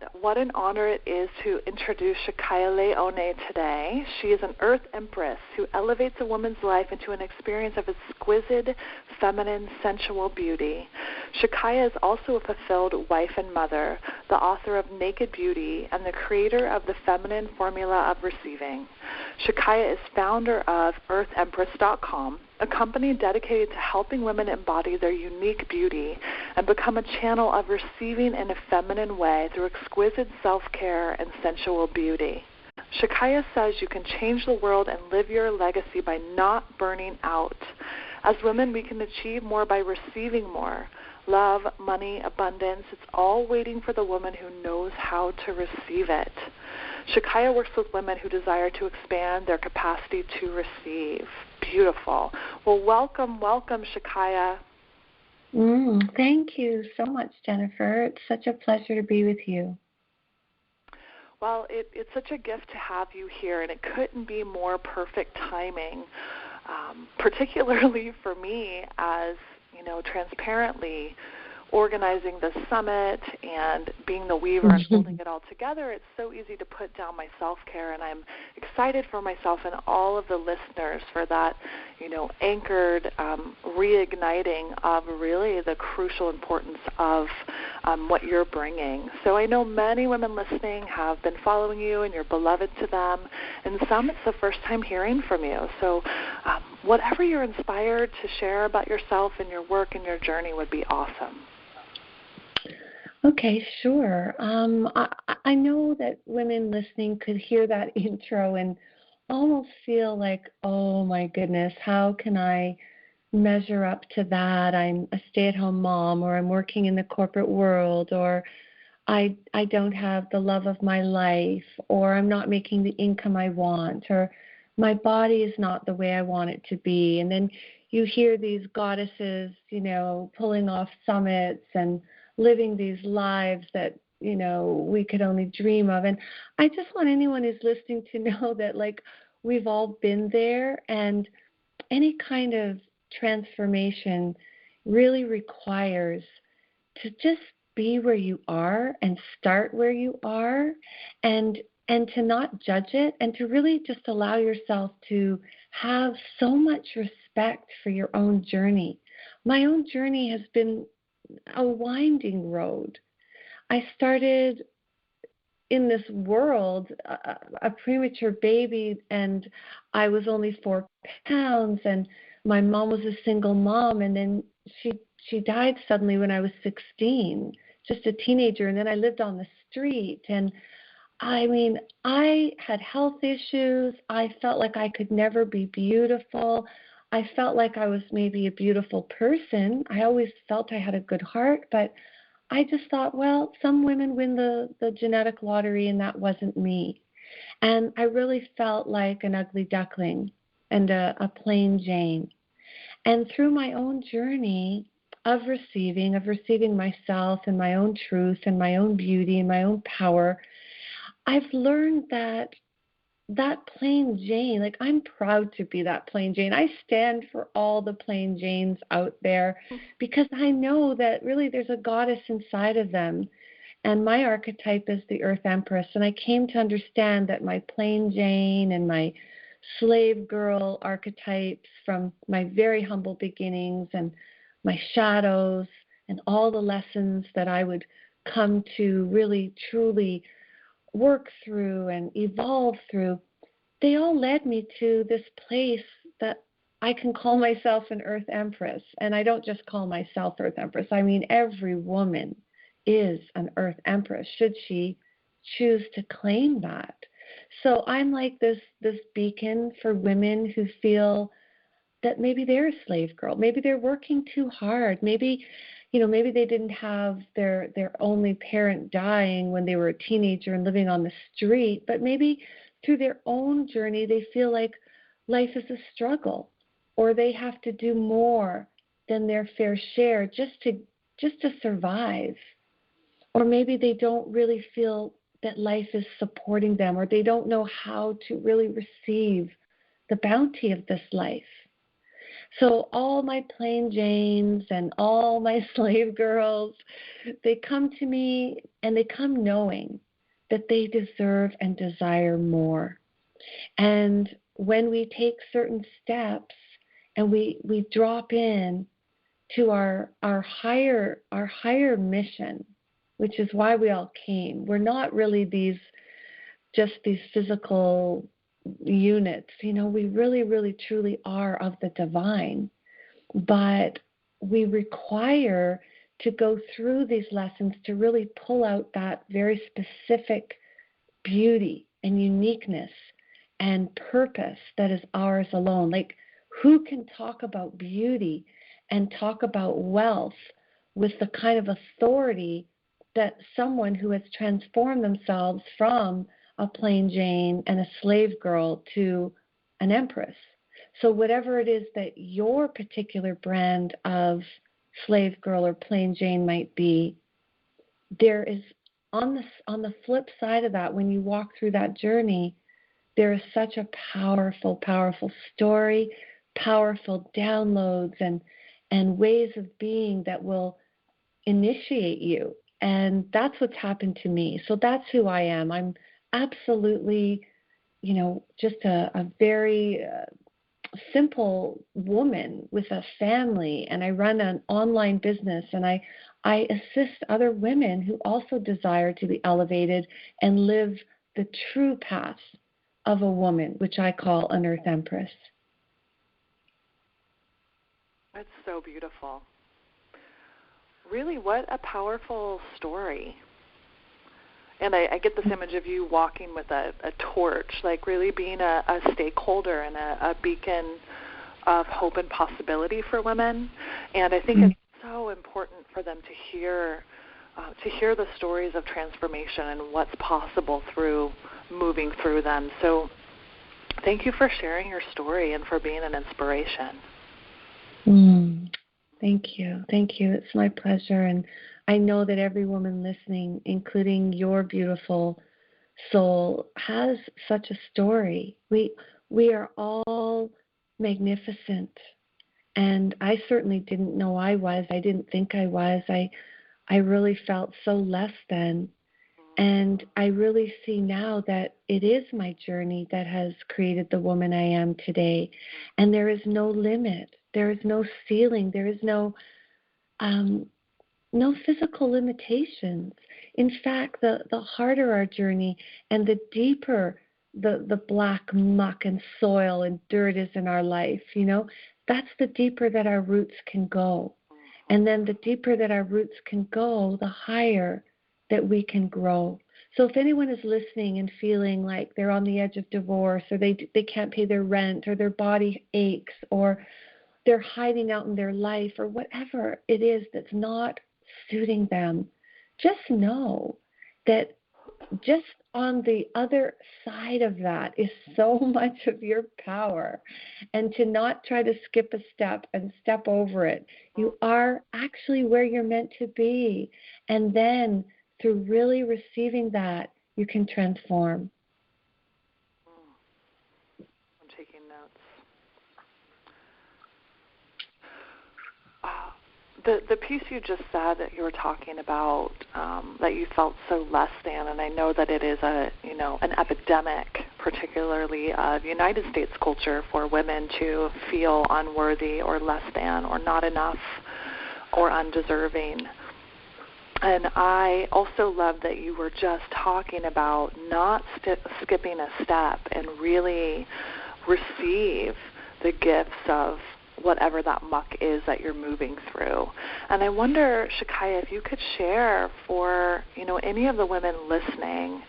And what an honor it is to introduce Shakaya today. She is an Earth Empress who elevates a woman's life into an experience of exquisite, feminine, sensual beauty. Shakaya is also a fulfilled wife and mother, the author of Naked Beauty, and the creator of the Feminine Formula of Receiving. Shakaya is founder of EarthEmpress.com, a company dedicated to helping women embody their unique beauty and become a channel of receiving in a feminine way through exquisite self-care and sensual beauty. Shakaya says you can change the world and live your legacy by not burning out. As women, we can achieve more by receiving more. Love, money, abundance, it's all waiting for the woman who knows how to receive it. Shakaya works with women who desire to expand their capacity to receive. Beautiful. Well, welcome, Shakaya. Thank you so much, Jennifer. It's such a pleasure to be with you. Well, it's such a gift to have you here, and it couldn't be more perfect timing, particularly for me as, transparently organizing the summit and being the weaver and holding it all together. It's so easy to put down my self-care, and I'm excited for myself and all of the listeners for that, anchored reigniting of really the crucial importance of what you're bringing. So I know many women listening have been following you and you're beloved to them, and some it's the first time hearing from you. So whatever you're inspired to share about yourself and your work and your journey would be awesome. Okay, sure. I know that women listening could hear that intro and almost feel like, oh my goodness, how can I measure up to that? I'm a stay-at-home mom, or I'm working in the corporate world, or I don't have the love of my life, or I'm not making the income I want, or my body is not the way I want it to be. And then you hear these goddesses, pulling off summits and living these lives that, we could only dream of. And I just want anyone who's listening to know that, we've all been there, and any kind of transformation really requires to just be where you are and start where you are, and to not judge it, and to really just allow yourself to have so much respect for your own journey. My own journey has been a winding road. I started in this world a premature baby, and I was only 4 pounds, and my mom was a single mom, and then she died suddenly when I was 16, just a teenager, and then I lived on the street. And I had health issues. I felt like I could never be beautiful. I felt like I was maybe a beautiful person. I always felt I had a good heart, but I just thought, well, some women win the genetic lottery, and that wasn't me. And I really felt like an ugly duckling and a plain Jane. And through my own journey of receiving myself and my own truth and my own beauty and my own power, I've learned that plain Jane, I'm proud to be that plain Jane. I stand for all the plain Janes out there, because I know that really there's a goddess inside of them. And my archetype is the Earth Empress. And I came to understand that my plain Jane and my slave girl archetypes from my very humble beginnings, and my shadows, and all the lessons that I would come to really truly work through and evolve through, they all led me to this place that I can call myself an Earth Empress. And I don't just call myself Earth Empress. I mean, every woman is an Earth Empress, should she choose to claim that. So I'm like this beacon for women who feel that maybe they're a slave girl. Maybe they're working too hard. Maybe they didn't have their only parent dying when they were a teenager and living on the street, but maybe through their own journey they feel like life is a struggle, or they have to do more than their fair share just to survive. Or maybe they don't really feel that life is supporting them, or they don't know how to really receive the bounty of this life. So all my plain Janes and all my slave girls, they come to me and they come knowing that they deserve and desire more. And when we take certain steps and we drop in to our higher mission, which is why we all came. We're not really these physical units. We really, really, truly are of the divine. But we require to go through these lessons to really pull out that very specific beauty and uniqueness and purpose that is ours alone. Like, who can talk about beauty and talk about wealth with the kind of authority that someone who has transformed themselves from a plain Jane and a slave girl to an empress? So whatever it is that your particular brand of slave girl or plain Jane might be, there is on the flip side of that, when you walk through that journey, there is such a powerful, powerful story, powerful downloads and ways of being that will initiate you. And that's what's happened to me. So that's who I am. I'm absolutely, just a very simple woman with a family, and I run an online business, and I assist other women who also desire to be elevated and live the true path of a woman, which I call an Earth Empress. That's so beautiful. Really, what a powerful story. And I get this image of you walking with a torch, like really being a stakeholder and a beacon of hope and possibility for women. And I think it's so important for them to hear the stories of transformation and what's possible through moving through them. So thank you for sharing your story and for being an inspiration. Thank you. Thank you. It's my pleasure. And I know that every woman listening, including your beautiful soul, has such a story. We are all magnificent. And I certainly didn't know I was. I didn't think I was. I really felt so less than. And I really see now that it is my journey that has created the woman I am today. And there is no limit. There is no ceiling. There is no physical limitations. In fact, the harder our journey and the deeper the black muck and soil and dirt is in our life, that's the deeper that our roots can go. And then the deeper that our roots can go, the higher that we can grow. So if anyone is listening and feeling like they're on the edge of divorce, or they can't pay their rent, or their body aches, or they're hiding out in their life, or whatever it is that's not suiting them, just know that just on the other side of that is so much of your power. And to not try to skip a step and step over it. You are actually where you're meant to be. And then through really receiving that, you can transform. I'm taking notes. The piece you just said that you were talking about, that you felt so less than, and I know that it is an epidemic, particularly of United States culture, for women to feel unworthy or less than or not enough or undeserving. And I also love that you were just talking about not skipping a step and really receive the gifts of whatever that muck is that you're moving through. And I wonder, Shakaya, if you could share for, any of the women listening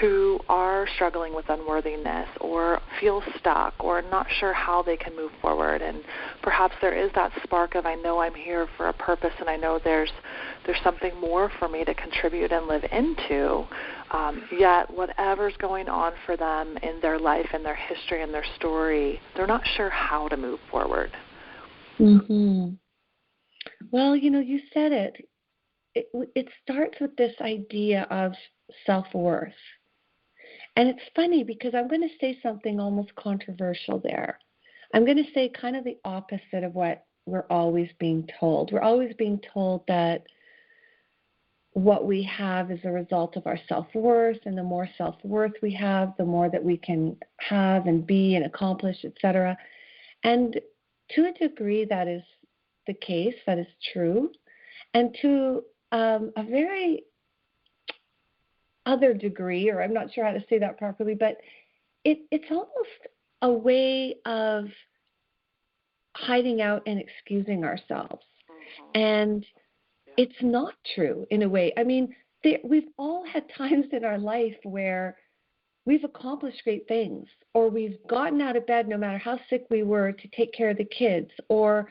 who are struggling with unworthiness or feel stuck or not sure how they can move forward, and perhaps there is that spark of, I know I'm here for a purpose and I know there's something more for me to contribute and live into, yet whatever's going on for them in their life and their history and their story, they're not sure how to move forward. Well, you said it. It starts with this idea of self-worth. And it's funny because I'm going to say something almost controversial there. I'm going to say kind of the opposite of what we're always being told. We're always being told that what we have is a result of our self-worth, and the more self-worth we have, the more that we can have and be and accomplish, etc. And to a degree, that is the case, that is true. And to a very other degree, or I'm not sure how to say that properly, but it's almost a way of hiding out and excusing ourselves. And it's not true in a way. I mean, we've all had times in our life where we've accomplished great things, or we've gotten out of bed no matter how sick we were to take care of the kids, or,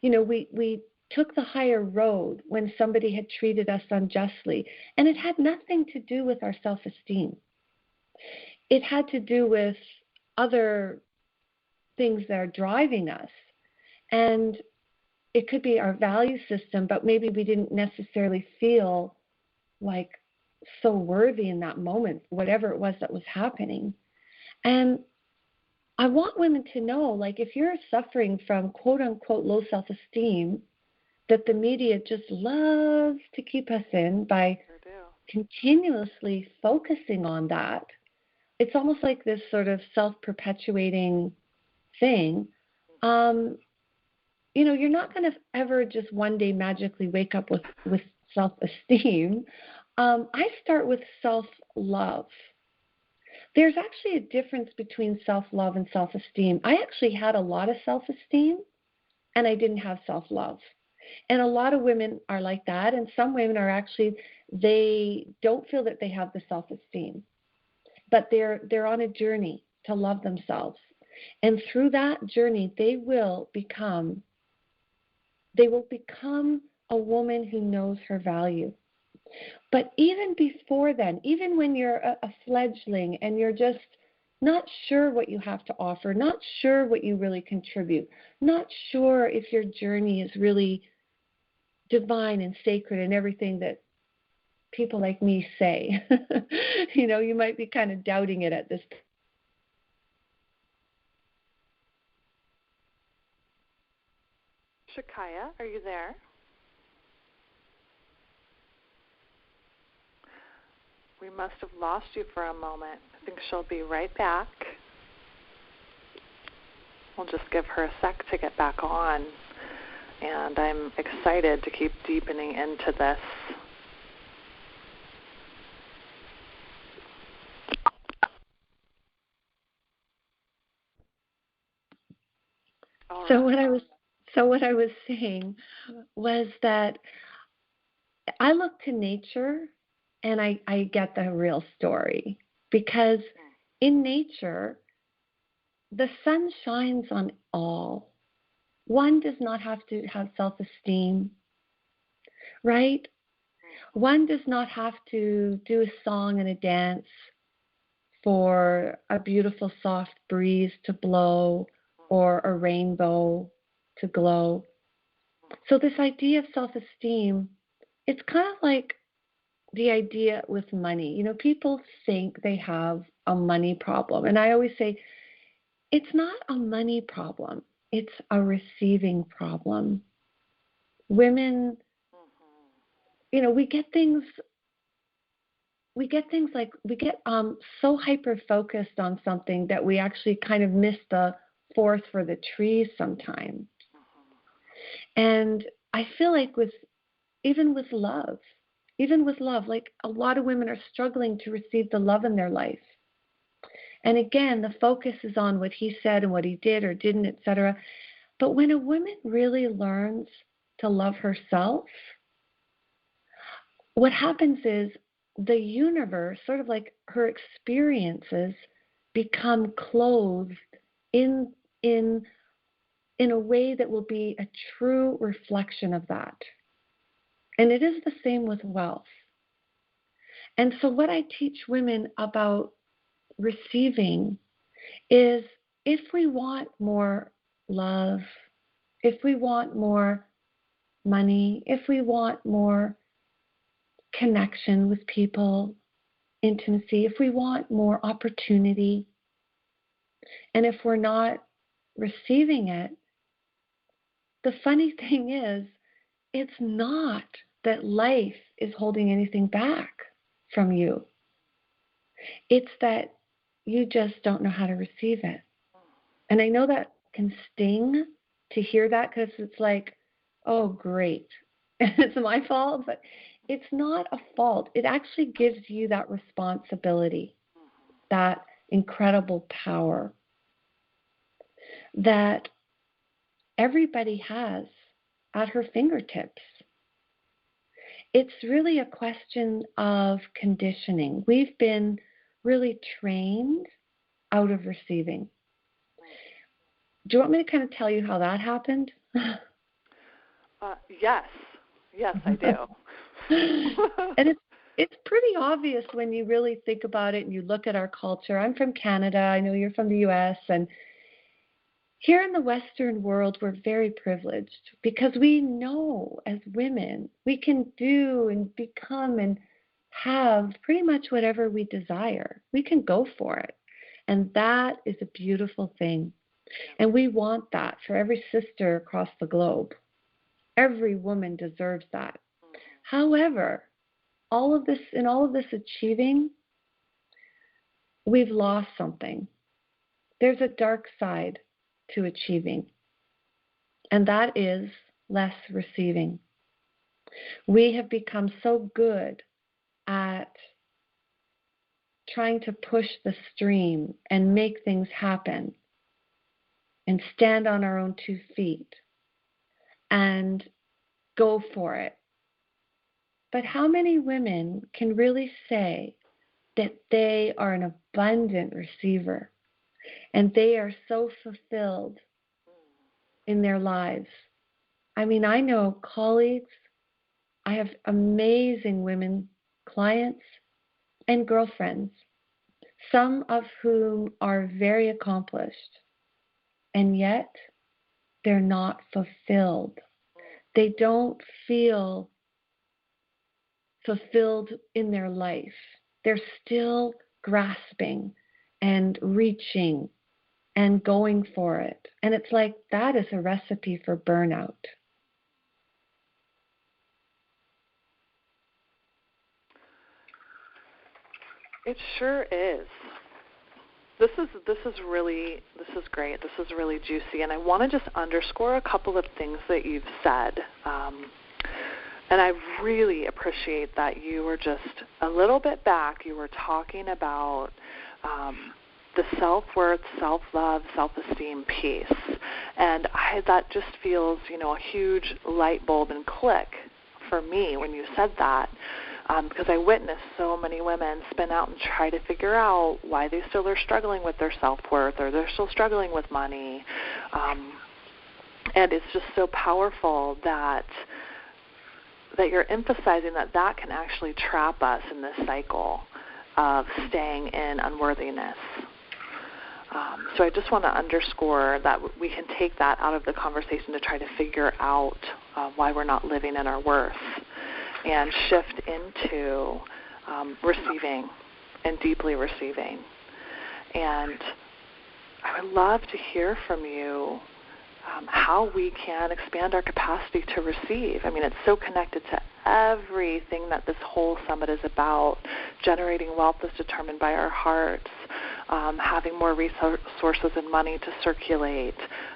you know, we took the higher road when somebody had treated us unjustly. And it had nothing to do with our self-esteem. It had to do with other things that are driving us. And it could be our value system, but maybe we didn't necessarily feel like so worthy in that moment, whatever it was that was happening. And I want women to know, like, if you're suffering from quote unquote low self-esteem that the media just loves to keep us in by continuously focusing on that, it's almost like this sort of self-perpetuating thing. You know, you're not going to ever just one day magically wake up with self-esteem. I start with self-love. There's actually a difference between self-love and self-esteem. I actually had a lot of self-esteem, and I didn't have self-love. And a lot of women are like that, and some women are actually, they don't feel that they have the self-esteem, but they're on a journey to love themselves. And through that journey, they will become a woman who knows her value. But even before then, even when you're a fledgling and you're just not sure what you have to offer, not sure what you really contribute, not sure if your journey is really divine and sacred and everything that people like me say, you know, you might be kind of doubting it at this point. Shakaya, are you there? We must have lost you for a moment. I think she'll be right back. We'll just give her a sec to get back on. And I'm excited to keep deepening into this. So what I was saying was that I look to nature and I get the real story, because in nature, the sun shines on all. One does not have to have self-esteem, right? One does not have to do a song and a dance for a beautiful soft breeze to blow or a rainbow to glow. So this idea of self-esteem, it's kind of like the idea with money. You know, people think they have a money problem. And I always say, it's not a money problem. It's a receiving problem. Women, you know, we get things like we get so hyper focused on something that we actually kind of miss the forest for the trees sometimes. And I feel like even with love, like a lot of women are struggling to receive the love in their life. And again, the focus is on what he said and what he did or didn't, etc. But when a woman really learns to love herself, what happens is the universe, sort of like her experiences, become clothed in a way that will be a true reflection of that. And it is the same with wealth. And so what I teach women about receiving is, if we want more love, if we want more money, if we want more connection with people, intimacy, if we want more opportunity, and if we're not receiving it, the funny thing is, it's not that life is holding anything back from you. It's that you just don't know how to receive it. And I know that can sting to hear that, because it's like, oh, great. It's my fault, but it's not a fault. It actually gives you that responsibility, that incredible power that everybody has at her fingertips. It's really a question of conditioning. We've been really trained out of receiving. Do you want me to kind of tell you how that happened? Yes. Yes, I do. And it's pretty obvious when you really think about it and you look at our culture. I'm from Canada. I know you're from the US. And here in the Western world, we're very privileged because we know as women we can do and become and have pretty much whatever we desire. We can go for it. And that is a beautiful thing. And we want that for every sister across the globe. Every woman deserves that. However, all of this achieving, we've lost something. There's a dark side to achieving, and that is less receiving. We have become so good at trying to push the stream and make things happen and stand on our own 2 feet and go for it. But how many women can really say that they are an abundant receiver and they are so fulfilled in their lives? I mean, I know colleagues, I have amazing women clients and girlfriends, some of whom are very accomplished, and yet they're not fulfilled. They don't feel fulfilled in their life. They're still grasping and reaching and going for it. And it's like that is a recipe for burnout. It sure is. This is great. This is really juicy, and I want to just underscore a couple of things that you've said. And I really appreciate that you were just a little bit back. You were talking about the self-worth, self-love, self-esteem piece, and that just feels, a huge light bulb and click for me when you said that. Because I witnessed so many women spin out and try to figure out why they still are struggling with their self-worth, or they're still struggling with money. And it's just so powerful that you're emphasizing that can actually trap us in this cycle of staying in unworthiness. So I just want to underscore that we can take that out of the conversation to try to figure out why we're not living in our worth, and shift into receiving and deeply receiving. And I would love to hear from you how we can expand our capacity to receive. I mean, it's so connected to everything that this whole summit is about. Generating wealth is determined by our hearts, having more resources and money to circulate,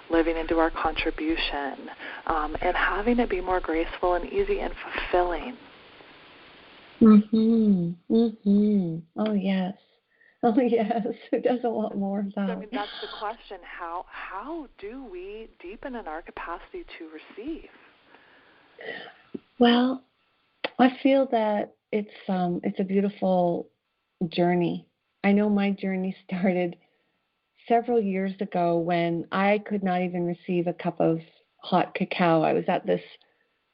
living into our contribution, and having it be more graceful and easy and fulfilling. Oh, yes. Oh, yes. Who doesn't want more of that? So, I mean, that's the question. How do we deepen in our capacity to receive? Well, I feel that it's a beautiful journey. I know my journey started several years ago when I could not even receive a cup of hot cacao. I was at this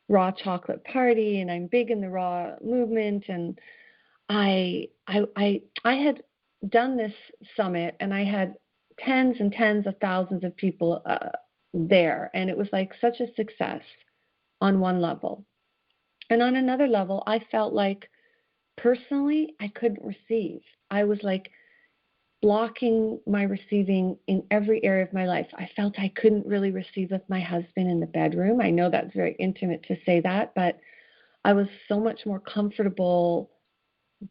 raw chocolate party, and I'm big in the raw movement, and I had done this summit, and I had tens and tens of thousands of people there, and it was like such a success on one level. And on another level, I felt like personally I couldn't receive. I was like blocking my receiving in every area of my life. I felt I couldn't really receive with my husband in the bedroom. I know that's very intimate to say that, but I was so much more comfortable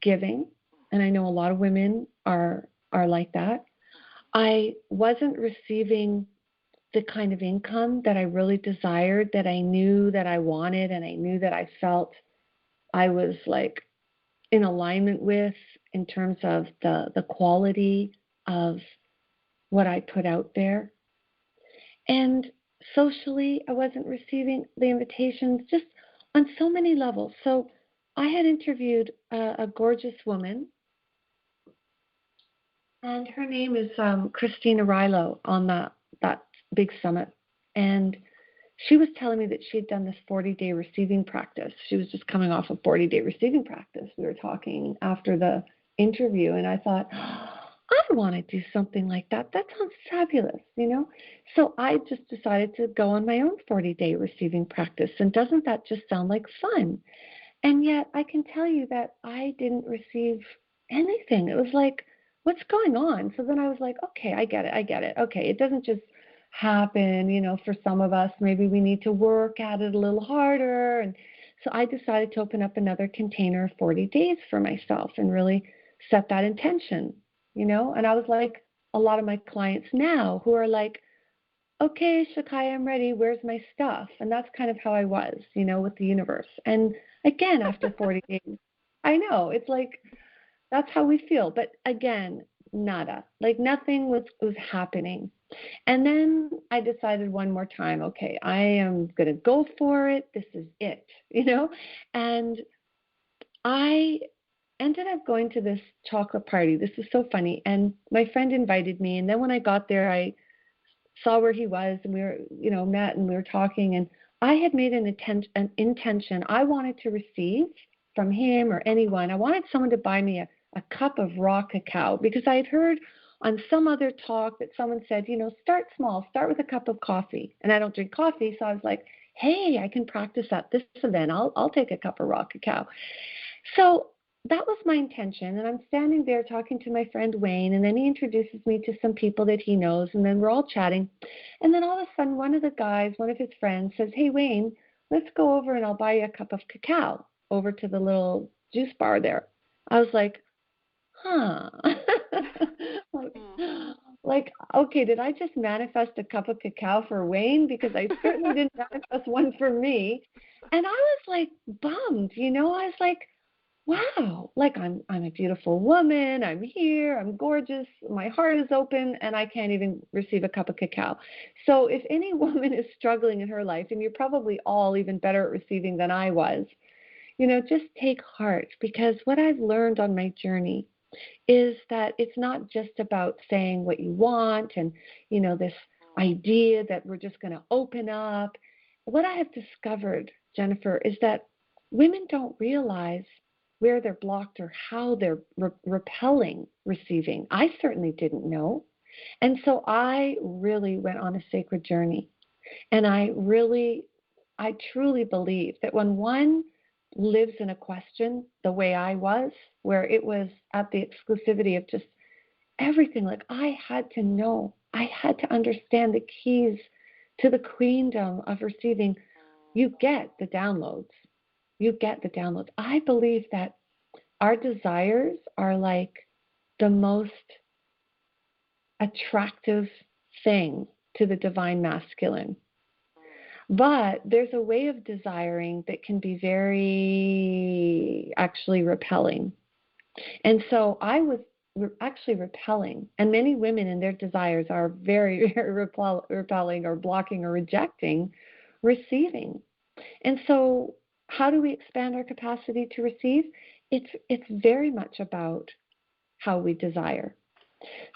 giving, and I know a lot of women are like that. I wasn't receiving the kind of income that I really desired, that I knew that I wanted, and I knew that I felt I was like in alignment with, in terms of the quality of what I put out there. And socially, I wasn't receiving the invitations, just on so many levels. So I had interviewed a gorgeous woman, and her name is Christina Rilo, on that big summit. And she was telling me that she had done this 40-day receiving practice. She was just coming off a 40-day receiving practice. We were talking after the interview, and I thought, I want to do something like that. That sounds fabulous, you know? So I just decided to go on my own 40-day receiving practice. And doesn't that just sound like fun? And yet I can tell you that I didn't receive anything. It was like, what's going on? So then I was like, okay, I get it. Okay, it doesn't just happen, for some of us, maybe we need to work at it a little harder. And so I decided to open up another container of 40 days for myself and really set that intention, and I was like a lot of my clients now who are like, okay, Shakaya, I'm ready. Where's my stuff? And that's kind of how I was, with the universe. And again, after 40 days, I know it's like, that's how we feel. But again, nada, like nothing was happening. And then I decided one more time, okay, I am going to go for it. This is it, and I ended up going to this chocolate party. This is so funny. And my friend invited me. And then when I got there, I saw where he was, and we were, met, and we were talking. And I had made an intention. I wanted to receive from him or anyone. I wanted someone to buy me a cup of raw cacao, because I had heard on some other talk that someone said, start small, start with a cup of coffee. And I don't drink coffee. So I was like, hey, I can practice at this event. I'll take a cup of raw cacao. So that was my intention. And I'm standing there talking to my friend Wayne, and then he introduces me to some people that he knows, and then we're all chatting. And then all of a sudden, one of his friends says, hey, Wayne, let's go over and I'll buy you a cup of cacao over to the little juice bar there. I was like, huh. like, okay, did I just manifest a cup of cacao for Wayne? Because I certainly didn't manifest one for me. And I was like bummed, I was like, wow, like I'm a beautiful woman. I'm here. I'm gorgeous. My heart is open, and I can't even receive a cup of cacao. So if any woman is struggling in her life, and you're probably all even better at receiving than I was, just take heart, because what I've learned on my journey is that it's not just about saying what you want and, this idea that we're just going to open up. What I have discovered, Jennifer, is that women don't realize where they're blocked or how they're repelling receiving. I certainly didn't know. And so I really went on a sacred journey. And I truly believe that when one lives in a question the way I was, where it was at the exclusivity of just everything, like I had to know, I had to understand the keys to the queendom of receiving. You get the downloads. I believe that our desires are like the most attractive thing to the divine masculine. But there's a way of desiring that can be very actually repelling. And so I was actually repelling. And many women in their desires are very, very repelling or blocking or rejecting receiving. And so how do we expand our capacity to receive? It's very much about how we desire.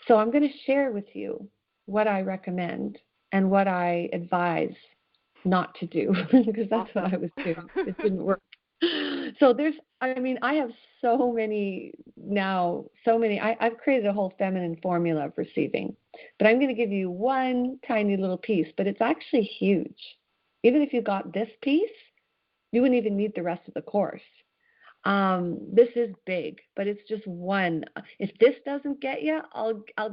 So I'm going to share with you what I recommend and what I advise not to do, because that's what I was doing. It didn't work. So I have so many, I've created a whole feminine formula of receiving, but I'm going to give you one tiny little piece, but it's actually huge. Even if you got this piece, you wouldn't even need the rest of the course. This is big, but it's just one. If this doesn't get you,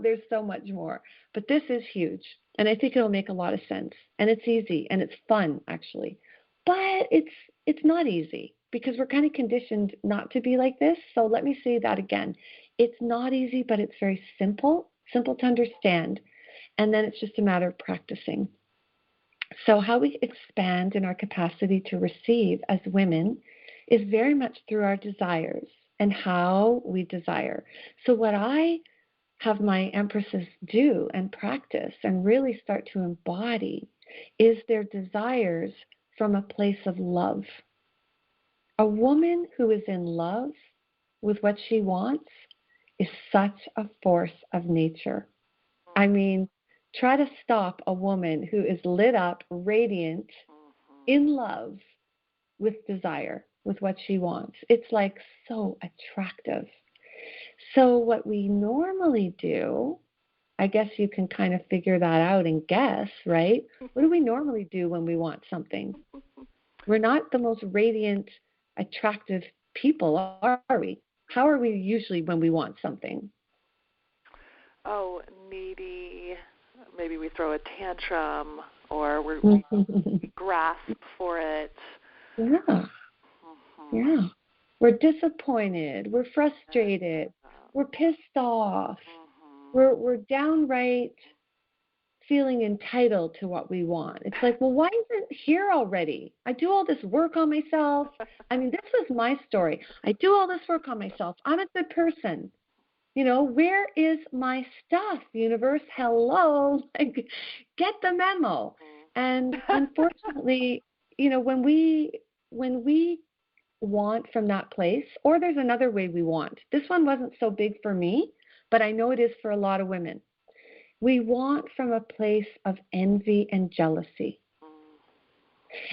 there's so much more. But this is huge, and I think it'll make a lot of sense. And it's easy, and it's fun, actually. But it's not easy because we're kind of conditioned not to be like this. So let me say that again. It's not easy, but it's very simple to understand. And then it's just a matter of practicing. So how we expand in our capacity to receive as women is very much through our desires and how we desire. So what I have my empresses do and practice and really start to embody is their desires from a place of love. A woman who is in love with what she wants is such a force of nature. I mean, try to stop a woman who is lit up, radiant, in love with desire, with what she wants. It's like so attractive. So what we normally do, I guess you can kind of figure that out and guess, right? What do we normally do when we want something? We're not the most radiant, attractive people, are we? How are we usually when we want something? Oh, needy. Maybe we throw a tantrum or we grasp for it. Yeah. Yeah. We're disappointed. We're frustrated. We're pissed off. We're downright feeling entitled to what we want. It's like, well, why isn't it here already? I do all this work on myself. I mean, this was my story. I do all this work on myself. I'm a good person. You know, where is my stuff, universe? Hello. Like, get the memo. And unfortunately, you know, when we want from that place, or there's another way we want. This one wasn't so big for me, but I know it is for a lot of women. We want from a place of envy and jealousy.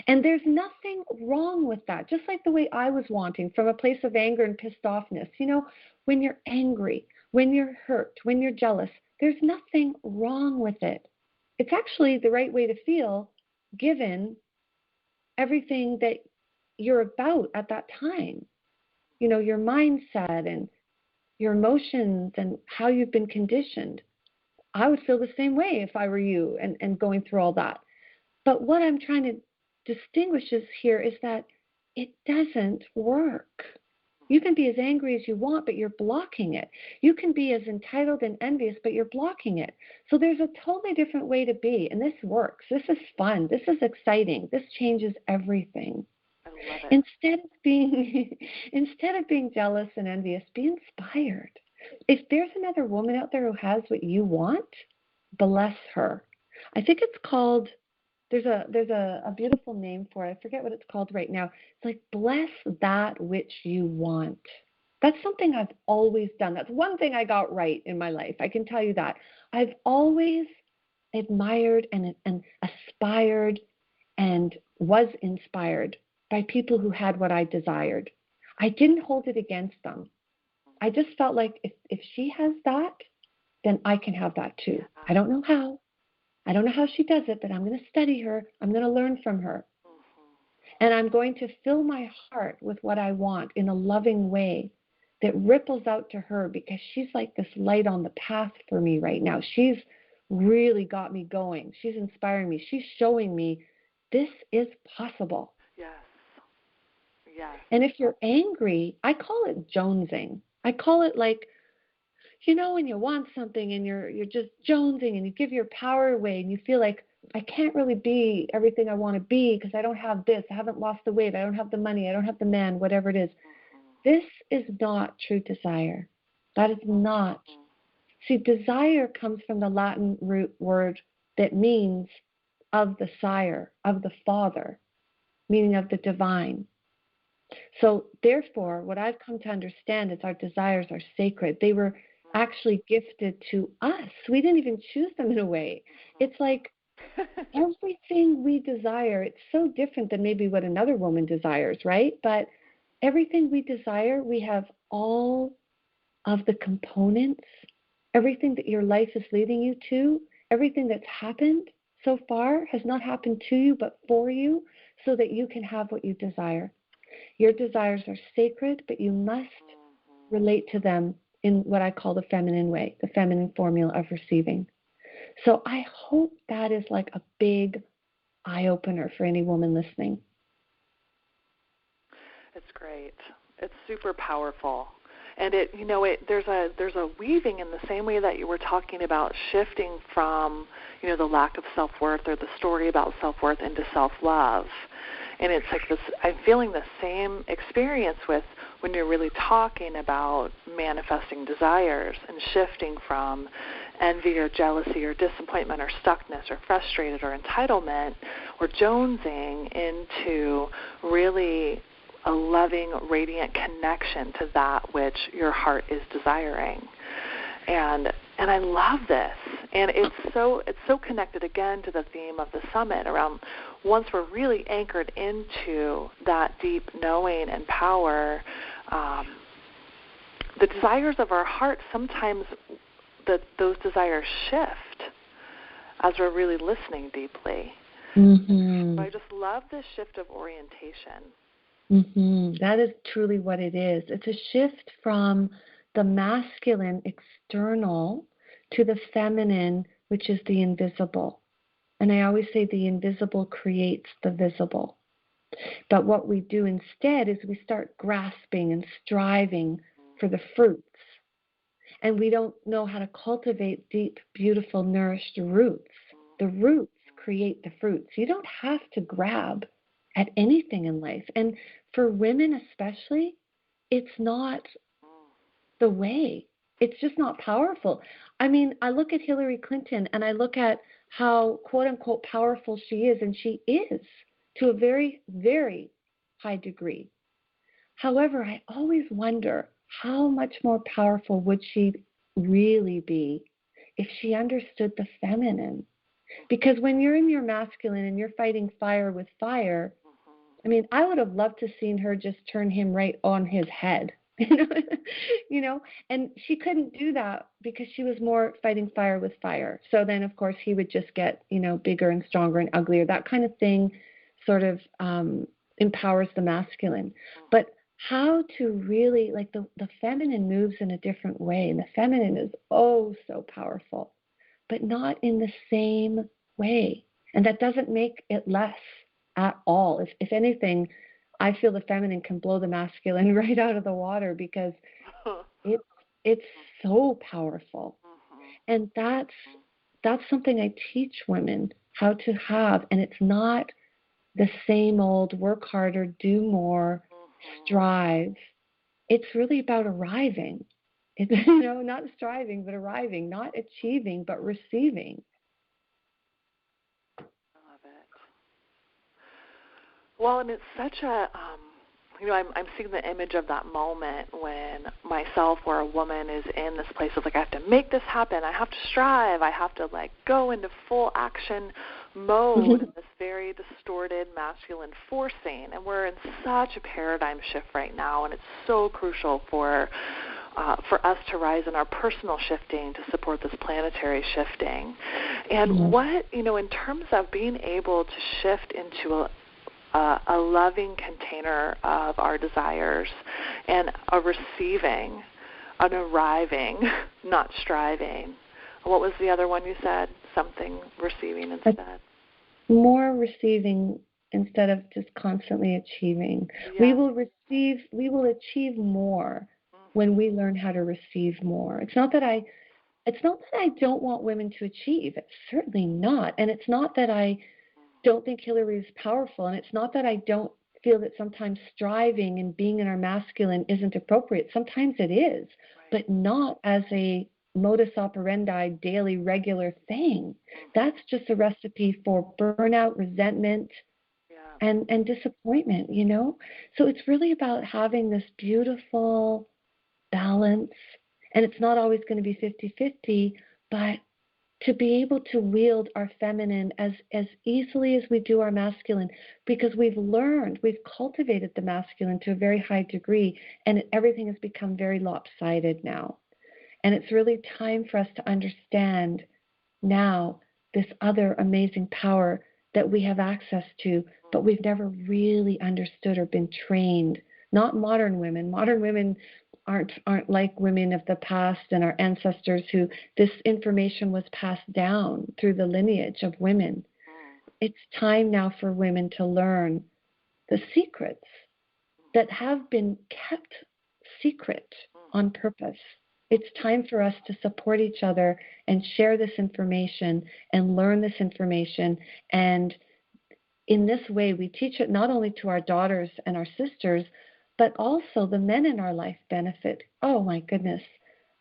And there's nothing wrong with that. Just like the way I was wanting from a place of anger and pissed offness. You know, when you're angry, when you're hurt, when you're jealous, there's nothing wrong with it. It's actually the right way to feel given everything that you're about at that time. You know, your mindset and your emotions and how you've been conditioned. I would feel the same way if I were you and going through all that. But what I'm trying to distinguish here is that it doesn't work. You can be as angry as you want, but you're blocking it. You can be as entitled and envious, but you're blocking it. So there's a totally different way to be, and this works. This is fun. This is exciting. This changes everything. I love it. Instead of being jealous and envious, be inspired. If there's another woman out there who has what you want, bless her. I think it's called, there's a beautiful name for it. I forget what it's called right now. It's like, bless that which you want. That's something I've always done. That's one thing I got right in my life. I can tell you that. I've always admired and aspired and was inspired by people who had what I desired. I didn't hold it against them. I just felt like if she has that, then I can have that too. I don't know how. I don't know how she does it, but I'm going to study her. I'm going to learn from her. And I'm going to fill my heart with what I want in a loving way that ripples out to her, because she's like this light on the path for me right now. She's really got me going. She's inspiring me. She's showing me this is possible. Yes. Yes. And if you're angry, I call it jonesing. I call it like, you know, when you want something and you're just jonesing and you give your power away and you feel like, I can't really be everything I want to be because I don't have this. I haven't lost the weight. I don't have the money. I don't have the man, whatever it is. This is not true desire. That is not. See, desire comes from the Latin root word that means of the sire, of the father, meaning of the divine. So therefore, what I've come to understand is our desires are sacred. They were actually gifted to us. We didn't even choose them in a way. It's like everything we desire, it's so different than maybe what another woman desires, right? But everything we desire, we have all of the components, everything that your life is leading you to, everything that's happened so far has not happened to you, but for you, so that you can have what you desire. Your desires are sacred, but you must relate to them in what I call the feminine way, the feminine formula of receiving. So I hope that is like a big eye-opener for any woman listening. It's great. It's super powerful. And there's a weaving in the same way that you were talking about shifting from, the lack of self-worth or the story about self-worth into self-love. And it's like this, I'm feeling the same experience with when you're really talking about manifesting desires and shifting from envy or jealousy or disappointment or stuckness or frustrated or entitlement or jonesing into really a loving, radiant connection to that which your heart is desiring. And I love this. And it's so connected again to the theme of the summit around once we're really anchored into that deep knowing and power, the desires of our heart, sometimes those desires shift as we're really listening deeply. Mm-hmm. So I just love this shift of orientation. Mm-hmm. That is truly what it is. It's a shift from the masculine external to the feminine, which is the invisible. And I always say the invisible creates the visible. But what we do instead is we start grasping and striving for the fruits. And we don't know how to cultivate deep, beautiful, nourished roots. The roots create the fruits. You don't have to grab at anything in life. And for women especially, it's not the way. It's just not powerful. I mean, I look at Hillary Clinton and I look at how quote unquote powerful she is, and she is to a very, very high degree. However, I always wonder how much more powerful would she really be if she understood the feminine? Because when you're in your masculine and you're fighting fire with fire, I mean, I would have loved to seen her just turn him right on his head, and she couldn't do that because she was more fighting fire with fire. So then, of course, he would just get, bigger and stronger and uglier. That kind of thing sort of empowers the masculine. But how to really, like the feminine moves in a different way, and the feminine is oh so powerful, but not in the same way. And that doesn't make it less at all. If anything, I feel the feminine can blow the masculine right out of the water because it's so powerful. And that's something I teach women how to have. And it's not the same old work harder, do more, strive. It's really about arriving. It's, not striving, but arriving, not achieving, but receiving. I love it. Well, and it's such a, I'm seeing the image of that moment when myself or a woman is in this place of like, I have to make this happen. I have to strive. I have to go into full action mode in this very distorted masculine forcing. And we're in such a paradigm shift right now, and it's so crucial for us to rise in our personal shifting to support this planetary shifting. And what, in terms of being able to shift into a loving container of our desires and a receiving, an arriving, not striving. What was the other one you said? Something receiving instead. More receiving instead of just constantly achieving. Yeah. We will achieve more when we learn how to receive more. It's not that I don't want women to achieve. It's certainly not. And it's not that I don't think Hillary is powerful. And it's not that I don't feel that sometimes striving and being in our masculine isn't appropriate. Sometimes it is, but not as a modus operandi, daily, regular thing. That's just a recipe for burnout, resentment, and disappointment, So it's really about having this beautiful balance. And it's not always going to be 50-50, but to be able to wield our feminine as easily as we do our masculine, because we've cultivated the masculine to a very high degree, and everything has become very lopsided now. And it's really time for us to understand now this other amazing power that we have access to, but we've never really understood or been trained. Not modern women. Modern women aren't like women of the past and our ancestors who this information was passed down through the lineage of women. It's time now for women to learn the secrets that have been kept secret on purpose. It's time for us to support each other and share this information and learn this information. And in this way, we teach it not only to our daughters and our sisters, but also the men in our life benefit. Oh my goodness.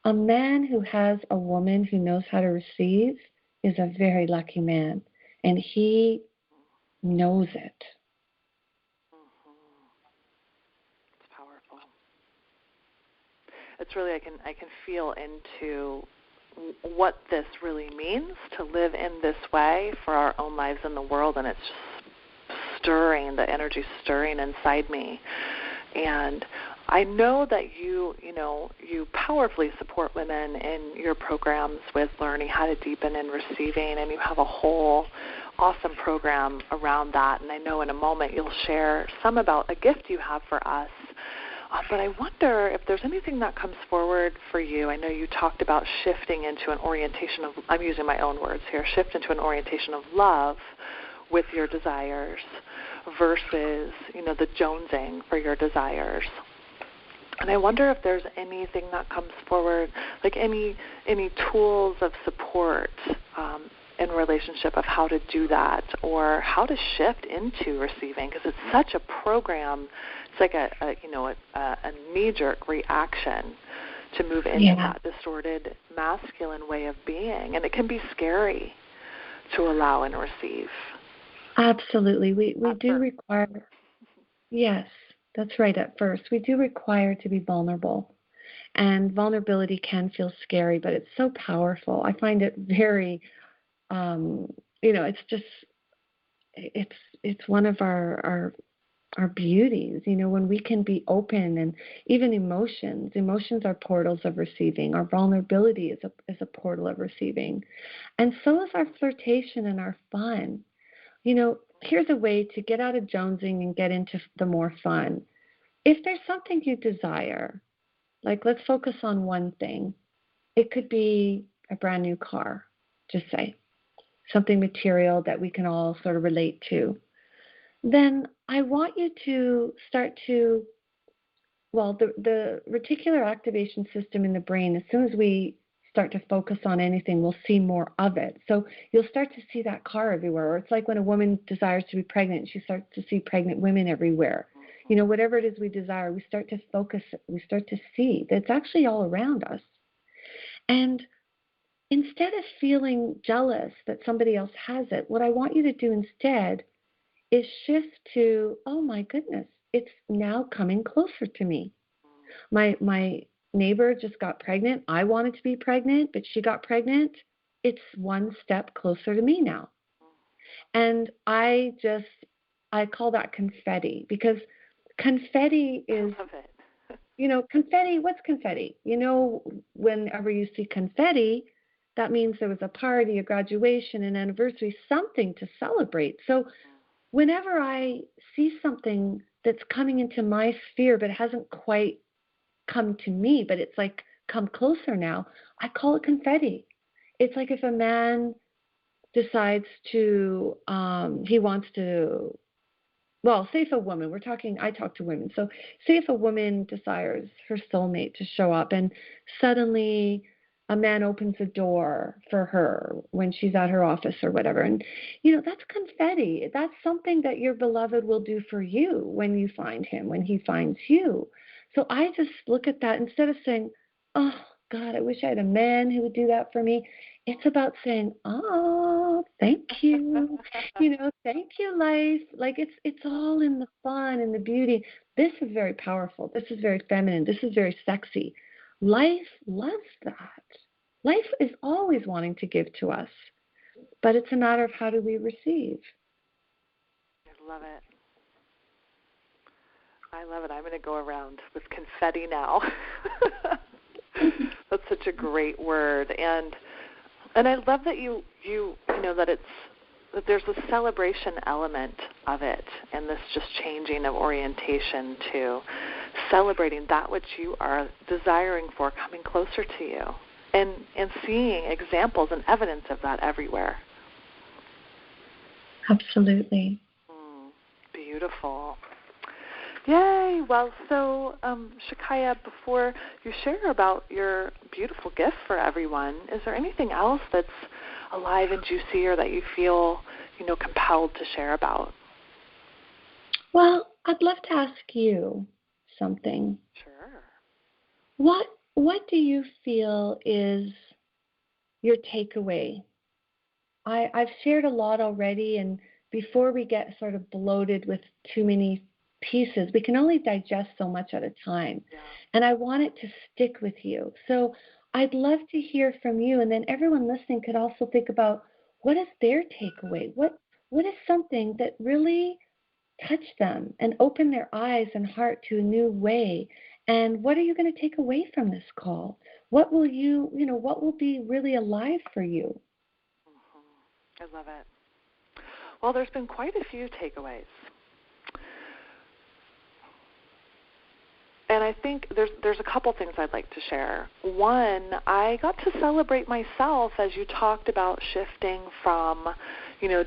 A man who has a woman who knows how to receive is a very lucky man. And he knows it. It's powerful. It's really, I can feel into what this really means to live in this way for our own lives in the world, and it's just stirring, the energy stirring inside me. And I know that you powerfully support women in your programs with learning how to deepen in receiving, and you have a whole awesome program around that. And I know in a moment you'll share some about a gift you have for us. But I wonder if there's anything that comes forward for you. I know you talked about shifting into an orientation of, I'm using my own words here, shift into an orientation of love with your desires versus, the jonesing for your desires. And I wonder if there's anything that comes forward, like any tools of support in relationship of how to do that or how to shift into receiving, because it's such a program. It's like a knee-jerk reaction to move into that distorted masculine way of being, and it can be scary to allow and receive. Absolutely. We do require, yes, that's right, at first. We do require to be vulnerable. And vulnerability can feel scary, but it's so powerful. I find it very, it's one of our beauties, when we can be open, and even emotions are portals of receiving. Our vulnerability is a portal of receiving. And so is our flirtation and our fun. Here's a way to get out of jonesing and get into the more fun. If there's something you desire, like let's focus on one thing. It could be a brand new car, just say. Something material that we can all sort of relate to. Then I want you to start to, the reticular activation system in the brain, as soon as we start to focus on anything, we'll see more of it. So you'll start to see that car everywhere. Or it's like when a woman desires to be pregnant, she starts to see pregnant women everywhere. Whatever it is we desire, we start to focus, we start to see that it's actually all around us. And instead of feeling jealous that somebody else has it, what I want you to do instead is shift to, oh my goodness, it's now coming closer to me. My neighbor just got pregnant. I wanted to be pregnant, but she got pregnant. It's one step closer to me now. And I call that confetti, because confetti is, I love it. confetti, what's confetti? Whenever you see confetti, that means there was a party, a graduation, an anniversary, something to celebrate. So whenever I see something that's coming into my sphere but hasn't quite come to me, but it's like come closer now, I call it confetti. It's like if a man decides to, he wants to, say if a woman, I talk to women. So say if a woman desires her soulmate to show up, and suddenly a man opens a door for her when she's at her office or whatever. And, that's confetti. That's something that your beloved will do for you when you find him, when he finds you. So I just look at that instead of saying, oh, God, I wish I had a man who would do that for me. It's about saying, oh, thank you. Thank you, life. Like it's all in the fun and the beauty. This is very powerful. This is very feminine. This is very sexy. Life loves that. Life is always wanting to give to us, but it's a matter of how do we receive. I love it. I'm going to go around with confetti now. That's such a great word, and I love that you know that that there's a celebration element of it, and this just changing of orientation to celebrating that which you are desiring for coming closer to you, and seeing examples and evidence of that everywhere. Absolutely. Beautiful. Yay. Well, so Shakaya, before you share about your beautiful gift for everyone, is there anything else that's alive and juicy or that you feel, compelled to share about? Well, I'd love to ask you something. Sure. What do you feel is your takeaway? I've shared a lot already, and before we get sort of bloated with too many pieces, we can only digest so much at a time. Yeah. And I want it to stick with you. So I'd love to hear from you, and then everyone listening could also think about what is their takeaway? What is something that really touched them and opened their eyes and heart to a new way? And what are you going to take away from this call? What will what will be really alive for you? I love it. Well, there's been quite a few takeaways. And I think there's a couple things I'd like to share. One, I got to celebrate myself as you talked about shifting from,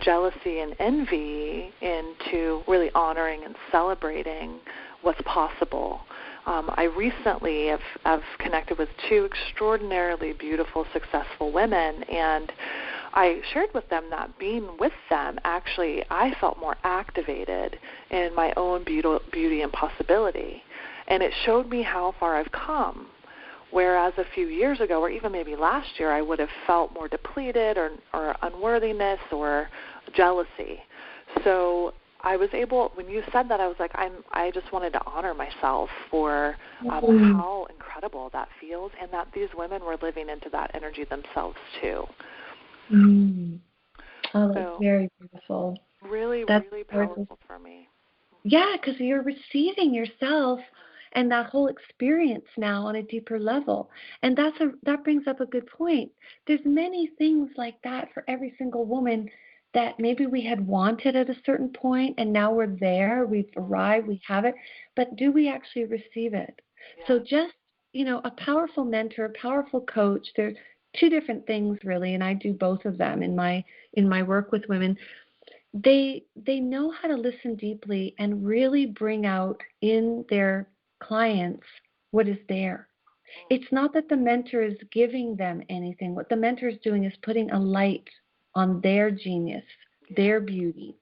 jealousy and envy into really honoring and celebrating what's possible. I recently have connected with two extraordinarily beautiful, successful women, and I shared with them that being with them, actually, I felt more activated in my own beauty and possibility. And it showed me how far I've come. Whereas a few years ago, or even maybe last year, I would have felt more depleted or unworthiness or jealousy. So I was able, when you said that, I was like, I just wanted to honor myself for how incredible that feels, and that these women were living into that energy themselves too. Oh, that's very beautiful. Really powerful for me. Yeah, because you're receiving yourself and that whole experience now on a deeper level. And that brings up a good point. There's many things like that for every single woman that maybe we had wanted at a certain point, and now we're there, we've arrived, we have it, but do we actually receive it? Yeah. So just, a powerful mentor, a powerful coach, there's two different things really, and I do both of them in my work with women. They know how to listen deeply and really bring out in their clients what is there. It's not that the mentor is giving them anything. What the mentor is doing is putting a light on their genius, their beauty,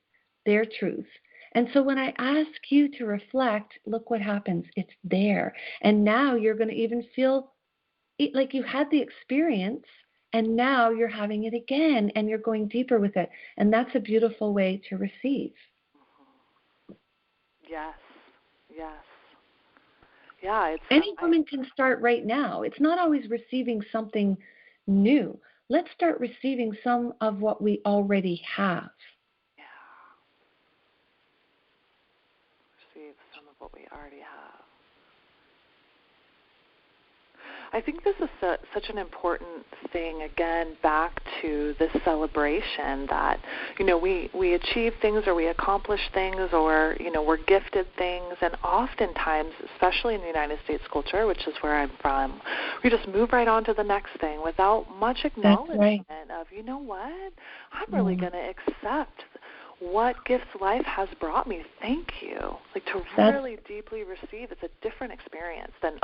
their truth. And so when I ask you to reflect, look what happens. It's there. And now you're going to even feel like you had the experience, and now you're having it again, and you're going deeper with it. And that's a beautiful way to receive. Yes. Yeah, any woman can start right now. It's not always receiving something new. Let's start receiving some of what we already have. Yeah. Receive some of what we already have. I think this is such an important thing, again, back to this celebration that, we achieve things or we accomplish things or, we're gifted things. And oftentimes, especially in the United States culture, which is where I'm from, we just move right on to the next thing without much acknowledgement of, you know what, I'm really going to accept what gifts life has brought me. Thank you. Like to really deeply receive, it's a different experience than,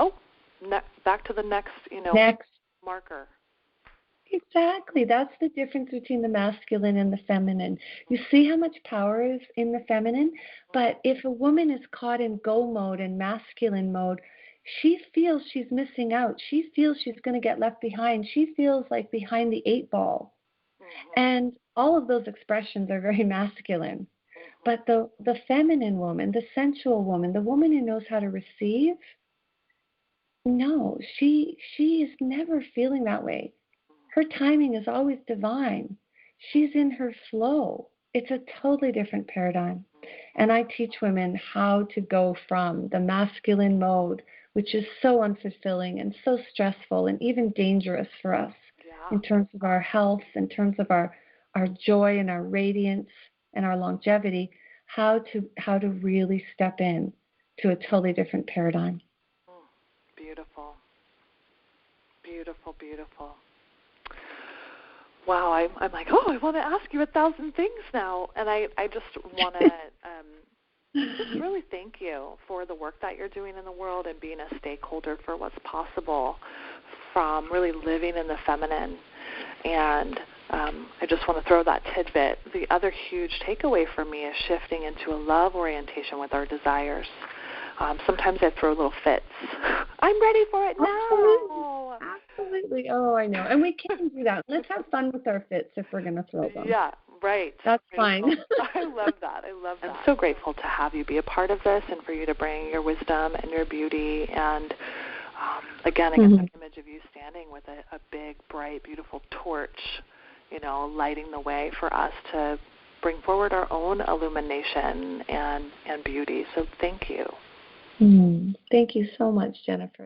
back to the next, next marker. Exactly. That's the difference between the masculine and the feminine. You see how much power is in the feminine? But if a woman is caught in go mode and masculine mode, she feels she's missing out. She feels she's going to get left behind. She feels like behind the 8 ball. And all of those expressions are very masculine. But the feminine woman, the sensual woman, the woman who knows how to receive, no, she is never feeling that way. Her timing is always divine. She's in her flow. It's a totally different paradigm. And I teach women how to go from the masculine mode, which is so unfulfilling and so stressful and even dangerous for us in terms of our health, in terms of our our joy and our radiance and our longevity, how to really step in to a totally different paradigm. Beautiful. Beautiful, beautiful. Wow, I'm like, I want to ask you 1,000 things now. And I just want to just really thank you for the work that you're doing in the world and being a stakeholder for what's possible from really living in the feminine. And I just want to throw that tidbit. The other huge takeaway for me is shifting into a love orientation with our desires. Sometimes I throw little fits. I'm ready for it now. Absolutely. Oh, I know. And we can do that. Let's have fun with our fits if we're going to throw them. Yeah, right. That's fine. I love that. I'm so grateful to have you be a part of this and for you to bring your wisdom and your beauty. And again, I get that image of you standing with a big, bright, beautiful torch, lighting the way for us to bring forward our own illumination and beauty. So thank you. Thank you so much, Jennifer.